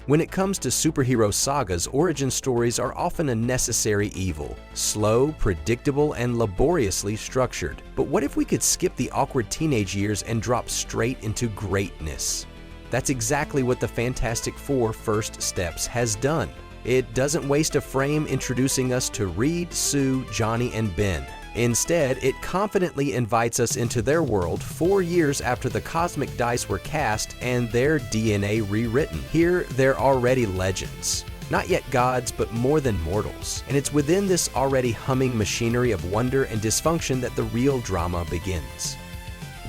When it comes to superhero sagas, origin stories are often a necessary evil, slow, predictable, and laboriously structured. But what if we could skip the awkward teenage years and drop straight into greatness? That's exactly what the Fantastic Four First Steps has done. It doesn't waste a frame introducing us to Reed, Sue, Johnny, and Ben. Instead, it confidently invites us into their world 4 years after the cosmic dice were cast and their DNA rewritten. Here, they're already legends. Not yet gods, but more than mortals. And it's within this already humming machinery of wonder and dysfunction that the real drama begins.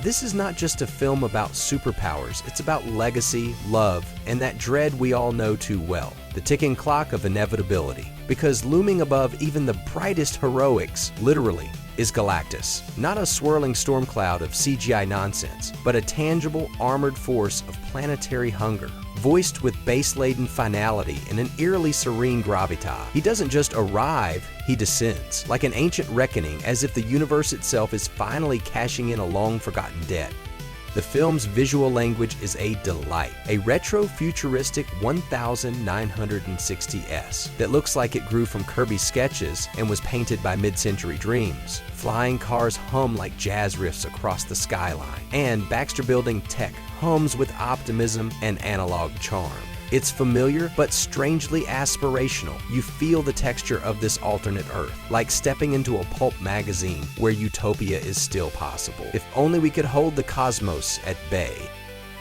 This is not just a film about superpowers, it's about legacy, love, and that dread we all know too well, the ticking clock of inevitability. Because looming above even the brightest heroics, literally, is Galactus. Not a swirling storm cloud of CGI nonsense, but a tangible, armored force of planetary hunger, voiced with bass-laden finality and an eerily serene gravitas. He doesn't just arrive, he descends, like an ancient reckoning, as if the universe itself is finally cashing in a long-forgotten debt. The film's visual language is a delight, a retro-futuristic 1960s that looks like it grew from Kirby's sketches and was painted by Mid-Century Dreams. Flying cars hum like jazz riffs across the skyline, and Baxter Building tech hums with optimism and analog charm. It's familiar but strangely aspirational. You feel the texture of this alternate Earth, like stepping into a pulp magazine where utopia is still possible. If only we could hold the cosmos at bay.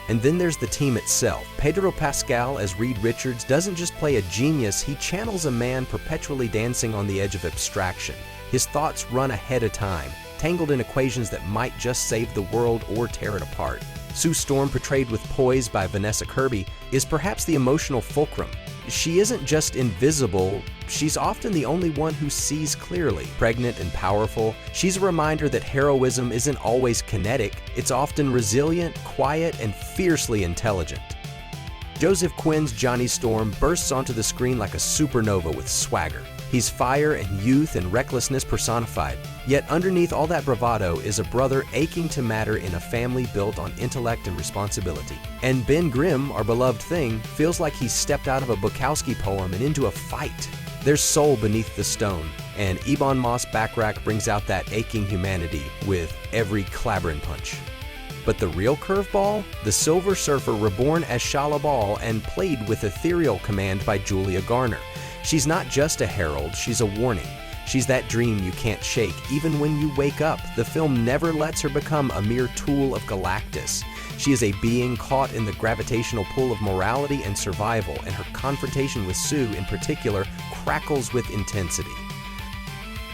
And then there's the team itself. Pedro Pascal as Reed Richards doesn't just play a genius, he channels a man perpetually dancing on the edge of abstraction. His thoughts run ahead of time, tangled in equations that might just save the world or tear it apart. Sue Storm, portrayed with poise by Vanessa Kirby, is perhaps the emotional fulcrum. She isn't just invisible, she's often the only one who sees clearly. Pregnant and powerful, she's a reminder that heroism isn't always kinetic, it's often resilient, quiet, and fiercely intelligent. Joseph Quinn's Johnny Storm bursts onto the screen like a supernova with swagger. He's fire and youth and recklessness personified. Yet underneath all that bravado is a brother aching to matter in a family built on intellect and responsibility. And Ben Grimm, our beloved Thing, feels like he's stepped out of a Bukowski poem and into a fight. There's soul beneath the stone, and Ebon Moss-Bachrach brings out that aching humanity with every clavering punch. But the real curveball? The Silver Surfer, reborn as Shala Bal and played with ethereal command by Julia Garner. She's not just a herald, she's a warning. She's that dream you can't shake, even when you wake up. The film never lets her become a mere tool of Galactus. She is a being caught in the gravitational pull of morality and survival, and her confrontation with Sue in particular crackles with intensity.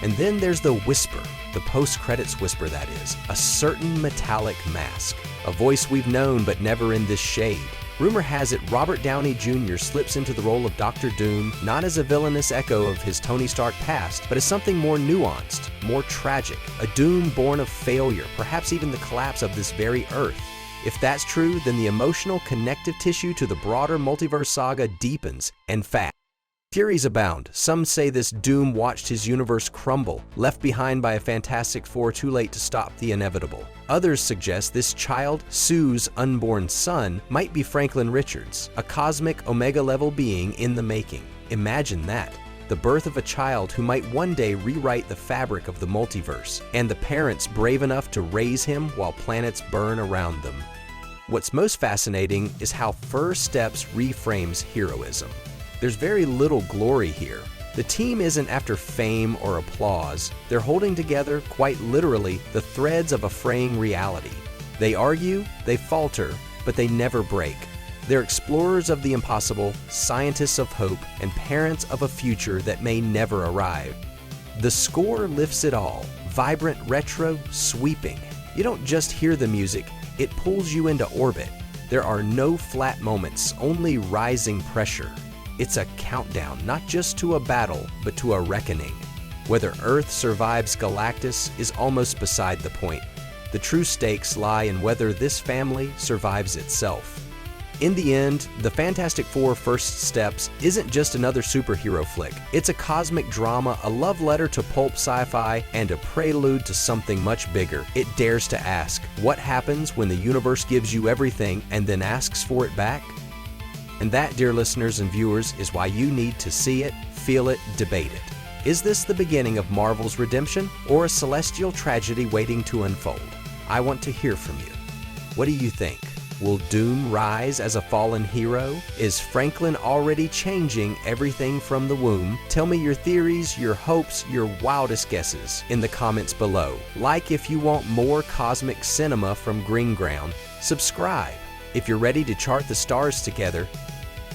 And then there's the whisper, the post-credits whisper that is, a certain metallic mask, a voice we've known but never in this shade. Rumor has it Robert Downey Jr. slips into the role of Dr. Doom not as a villainous echo of his Tony Stark past, but as something more nuanced, more tragic, a Doom born of failure, perhaps even the collapse of this very Earth. If that's true, then the emotional connective tissue to the broader multiverse saga deepens and fast. Theories abound. Some say this Doom watched his universe crumble, left behind by a Fantastic Four too late to stop the inevitable. Others suggest this child, Sue's unborn son, might be Franklin Richards, a cosmic Omega-level being in the making. Imagine that. The birth of a child who might one day rewrite the fabric of the multiverse, and the parents brave enough to raise him while planets burn around them. What's most fascinating is how First Steps reframes heroism. There's very little glory here. The team isn't after fame or applause. They're holding together, quite literally, the threads of a fraying reality. They argue, they falter, but they never break. They're explorers of the impossible, scientists of hope, and parents of a future that may never arrive. The score lifts it all, vibrant, retro, sweeping. You don't just hear the music, it pulls you into orbit. There are no flat moments, only rising pressure. It's a countdown, not just to a battle, but to a reckoning. Whether Earth survives Galactus is almost beside the point. The true stakes lie in whether this family survives itself. In the end, the Fantastic Four First Steps isn't just another superhero flick. It's a cosmic drama, a love letter to pulp sci-fi, and a prelude to something much bigger. It dares to ask, what happens when the universe gives you everything and then asks for it back? And that, dear listeners and viewers, is why you need to see it, feel it, debate it. Is this the beginning of Marvel's redemption, or a celestial tragedy waiting to unfold? I want to hear from you. What do you think? Will Doom rise as a fallen hero? Is Franklin already changing everything from the womb? Tell me your theories, your hopes, your wildest guesses in the comments below. Like if you want more cosmic cinema from Green Ground. Subscribe if you're ready to chart the stars together.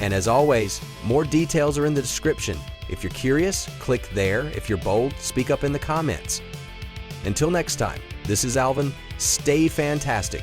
And as always, more details are in the description. If you're curious, click there. If you're bold, speak up in the comments. Until next time, this is Alvin. Stay fantastic.